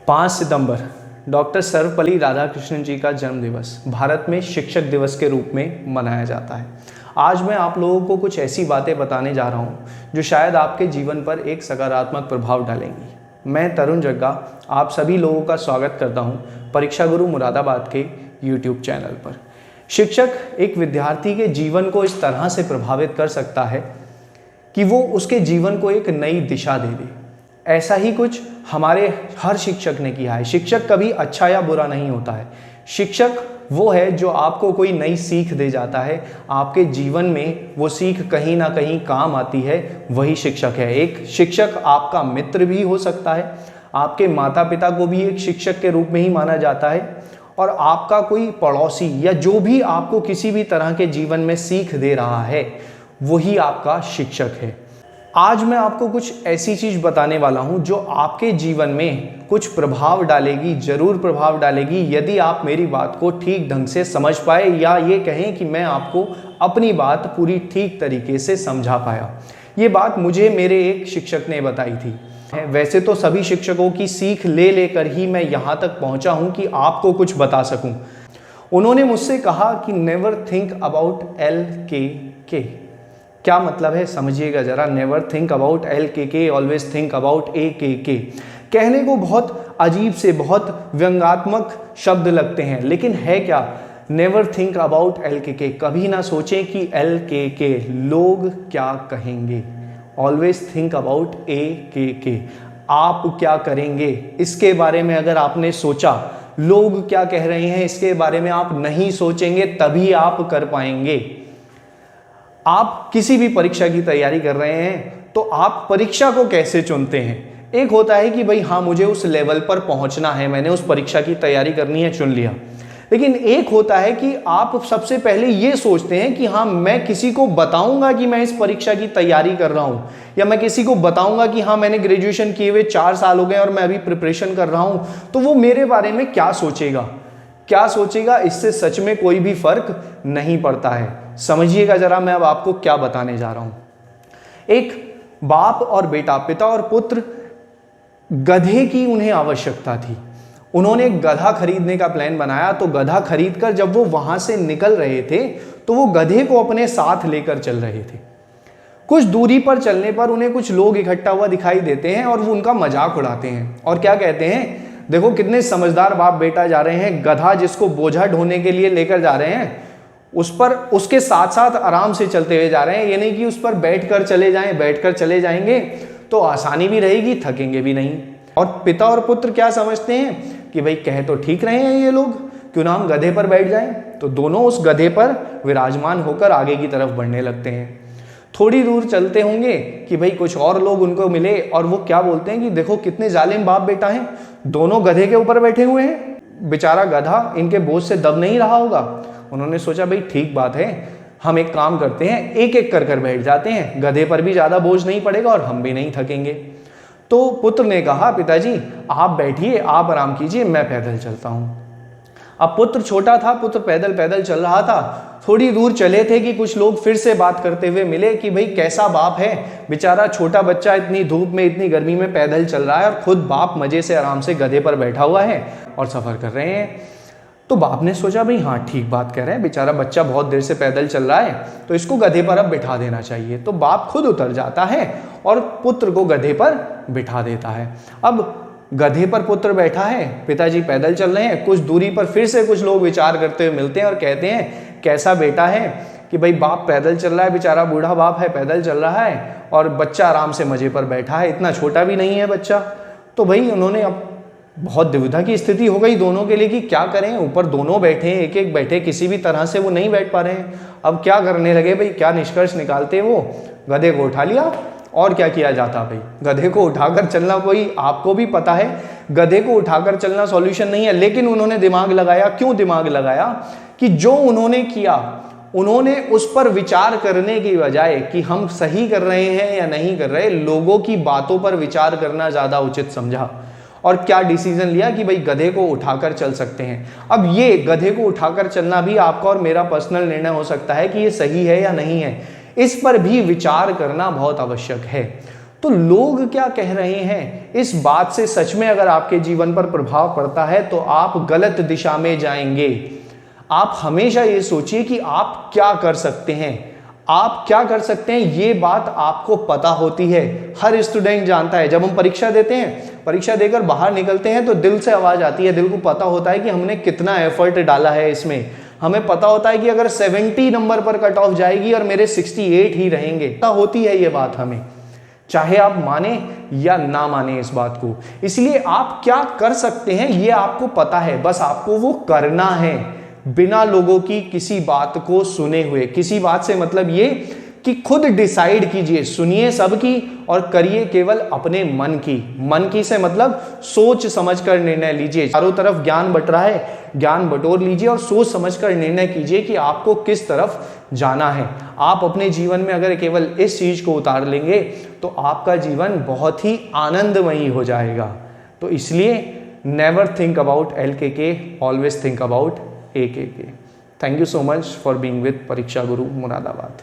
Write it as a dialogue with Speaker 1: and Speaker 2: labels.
Speaker 1: 5 सितंबर doctor Sarvepalli Radhakrishnan जी का जन्म दिवस भारत में शिक्षक दिवस के रूप में मनाया जाता है। आज मैं आप लोगों को कुछ ऐसी बातें बताने जा रहा हूँ जो शायद आपके जीवन पर एक सकारात्मक प्रभाव डालेंगी। मैं तरुण जग्गा आप सभी लोगों का स्वागत करता हूँ परीक्षा गुरु मुरादाबाद के YouTube चैनल पर। शिक्षक एक विद्यार्थी के जीवन को इस तरह से प्रभावित कर सकता है कि वो उसके जीवन को एक नई दिशा दे दे। ऐसा ही कुछ हमारे हर शिक्षक ने किया है। शिक्षक कभी अच्छा या बुरा नहीं होता है। शिक्षक वो है जो आपको कोई नई सीख दे जाता है, आपके जीवन में वो सीख कहीं ना कहीं काम आती है, वही शिक्षक है। एक शिक्षक आपका मित्र भी हो सकता है, आपके माता पिता को भी एक शिक्षक के रूप में ही माना जाता है, और आपका कोई पड़ोसी या जो भी आपको किसी भी तरह के जीवन में सीख दे रहा है वही आपका शिक्षक है। आज मैं आपको कुछ ऐसी चीज बताने वाला हूं जो आपके जीवन में कुछ प्रभाव डालेगी, जरूर प्रभाव डालेगी, यदि आप मेरी बात को ठीक ढंग से समझ पाए, या ये कहें कि मैं आपको अपनी बात पूरी ठीक तरीके से समझा पाया। ये बात मुझे मेरे एक शिक्षक ने बताई थी। वैसे तो सभी शिक्षकों की सीख ले लेकर ही मैं यहाँ तक पहुँचा हूँ कि आपको कुछ बता सकूँ। उन्होंने मुझसे कहा कि नेवर थिंक अबाउट LKK। क्या मतलब है समझिएगा जरा। Never think about LKK, always think about AKK। कहने को बहुत अजीब से, बहुत व्यंग्यात्मक शब्द लगते हैं, लेकिन है क्या? नेवर थिंक अबाउट LKK, कभी ना सोचें कि LKK लोग क्या कहेंगे। ऑलवेज थिंक अबाउट AKK, आप क्या करेंगे इसके बारे में अगर आपने सोचा, लोग क्या कह रहे हैं इसके बारे में आप नहीं सोचेंगे, तभी आप कर पाएंगे। आप किसी भी परीक्षा की तैयारी कर रहे हैं तो आप परीक्षा को कैसे चुनते हैं? एक होता है कि भाई हाँ, मुझे उस लेवल पर पहुंचना है, मैंने उस परीक्षा की तैयारी करनी है, चुन लिया। लेकिन एक होता है कि आप सबसे पहले ये सोचते हैं कि हाँ, मैं किसी को बताऊंगा कि मैं इस परीक्षा की तैयारी कर रहा हूं, या मैं किसी को बताऊंगा कि हाँ, मैंने ग्रेजुएशन किए हुए 4 साल हो गए और मैं अभी प्रिपरेशन कर रहा हूं, तो वो मेरे बारे में क्या सोचेगा, क्या सोचेगा, इससे सच में कोई भी फर्क नहीं पड़ता है। समझिएगा जरा, मैं अब आपको क्या बताने जा रहा हूं। एक बाप और बेटा, पिता और पुत्र, गधे की उन्हें आवश्यकता थी। उन्होंने गधा खरीदने का प्लान बनाया, तो गधा खरीदकर जब वो वहां से निकल रहे थे तो वो गधे को अपने साथ लेकर चल रहे थे। कुछ दूरी पर चलने पर उन्हें कुछ लोग इकट्ठा हुआ दिखाई देते हैं और वो उनका मजाक उड़ाते हैं और क्या कहते हैं, देखो कितने समझदार बाप बेटा जा रहे हैं, गधा जिसको बोझा ढोने के लिए लेकर जा रहे हैं उस पर उसके साथ साथ आराम से चलते हुए जा रहे हैं। ये नहीं कि उस पर बैठकर चले जाएं, बैठकर चले जाएंगे तो आसानी भी रहेगी, थकेंगे भी नहीं। और पिता और पुत्र क्या समझते हैं कि भाई कह तो ठीक रहे हैं ये लोग, क्यों ना हम गधे पर बैठ जाएं। तो दोनों उस गधे पर विराजमान होकर आगे की तरफ बढ़ने लगते हैं। थोड़ी दूर चलते होंगे कि भाई कुछ और लोग उनको मिले और वो क्या बोलते हैं कि देखो कितने जालिम बाप बेटा हैं, दोनों गधे के ऊपर बैठे हुए हैं, बेचारा गधा इनके बोझ से दब नहीं रहा होगा। उन्होंने सोचा भाई ठीक बात है, हम एक काम करते हैं, एक एक कर बैठ जाते हैं, गधे पर भी ज्यादा बोझ नहीं पड़ेगा और हम भी नहीं थकेंगे। तो पुत्र ने कहा पिताजी आप बैठिए, आप आराम कीजिए, मैं पैदल चलता हूं। अब पुत्र छोटा था, पुत्र पैदल पैदल चल रहा था। थोड़ी दूर चले थे कि कुछ लोग फिर से बात करते हुए मिले कि भाई कैसा बाप है, बेचारा छोटा बच्चा इतनी धूप में इतनी गर्मी में पैदल चल रहा है और खुद बाप मजे से आराम से गधे पर बैठा हुआ है और सफर कर रहे हैं। तो बाप ने सोचा भाई हाँ ठीक बात कह रहे हैं, बेचारा बच्चा बहुत देर से पैदल चल रहा है तो इसको गधे पर अब बिठा देना चाहिए। तो बाप खुद उतर जाता है और पुत्र को गधे पर बिठा देता है। अब गधे पर पुत्र बैठा है, पिताजी पैदल चल रहे हैं। कुछ दूरी पर फिर से कुछ लोग विचार करते हुए मिलते हैं और कहते हैं कैसा बेटा है कि भाई बाप पैदल चल रहा है, बेचारा बूढ़ा बाप है पैदल चल रहा है और बच्चा आराम से मजे पर बैठा है, इतना छोटा भी नहीं है बच्चा। तो भाई उन्होंने अब बहुत दुविधा की स्थिति हो गई दोनों के लिए कि क्या करें। ऊपर दोनों बैठे हैं, एक एक बैठे, किसी भी तरह से वो नहीं बैठ पा रहे हैं। अब क्या करने लगे भाई, क्या निष्कर्ष निकालते वो, गधे को उठा लिया। और क्या किया जाता भाई, गधे को उठाकर चलना, कोई आपको भी पता है गधे को उठाकर चलना सॉल्यूशन नहीं है। लेकिन उन्होंने दिमाग लगाया। क्यों दिमाग लगाया? कि जो उन्होंने किया, उन्होंने उस पर विचार करने की बजाय कि हम सही कर रहे हैं या नहीं कर रहे, लोगों की बातों पर विचार करना ज्यादा उचित समझा। और क्या डिसीजन लिया कि भाई गधे को उठाकर चल सकते हैं। अब ये गधे को उठाकर चलना भी आपका और मेरा पर्सनल निर्णय हो सकता है कि ये सही है या नहीं है, इस पर भी विचार करना बहुत आवश्यक है। तो लोग क्या कह रहे हैं, इस बात से सच में अगर आपके जीवन पर प्रभाव पड़ता है तो आप गलत दिशा में जाएंगे। आप हमेशा ये सोचिए कि आप क्या कर सकते हैं, आप क्या कर सकते हैं, ये बात आपको पता होती है। हर स्टूडेंट जानता है, जब हम परीक्षा देते हैं, परीक्षा देकर बाहर निकलते हैं तो दिल से आवाज आती है, दिल को पता होता है कि हमने कितना एफर्ट डाला है इसमें। हमें पता होता है कि अगर 70 नंबर पर कट ऑफ जाएगी और मेरे 68 ही रहेंगे, पता होती है ये बात हमें, चाहे आप माने या ना माने इस बात को। इसलिए आप क्या कर सकते हैं ये आपको पता है, बस आपको वो करना है, बिना लोगों की किसी बात को सुने हुए। किसी बात से मतलब ये कि खुद डिसाइड कीजिए, सुनिए सबकी और करिए केवल अपने मन की। मन की से मतलब सोच समझकर निर्णय लीजिए। चारों तरफ ज्ञान बट रहा है, ज्ञान बटोर लीजिए और सोच समझकर निर्णय कीजिए कि आपको किस तरफ जाना है। आप अपने जीवन में अगर केवल इस चीज को उतार लेंगे तो आपका जीवन बहुत ही आनंदमयी हो जाएगा। तो इसलिए never think about LKK, always think about AKK। Thank you so much for being with परीक्षा गुरु मुरादाबाद।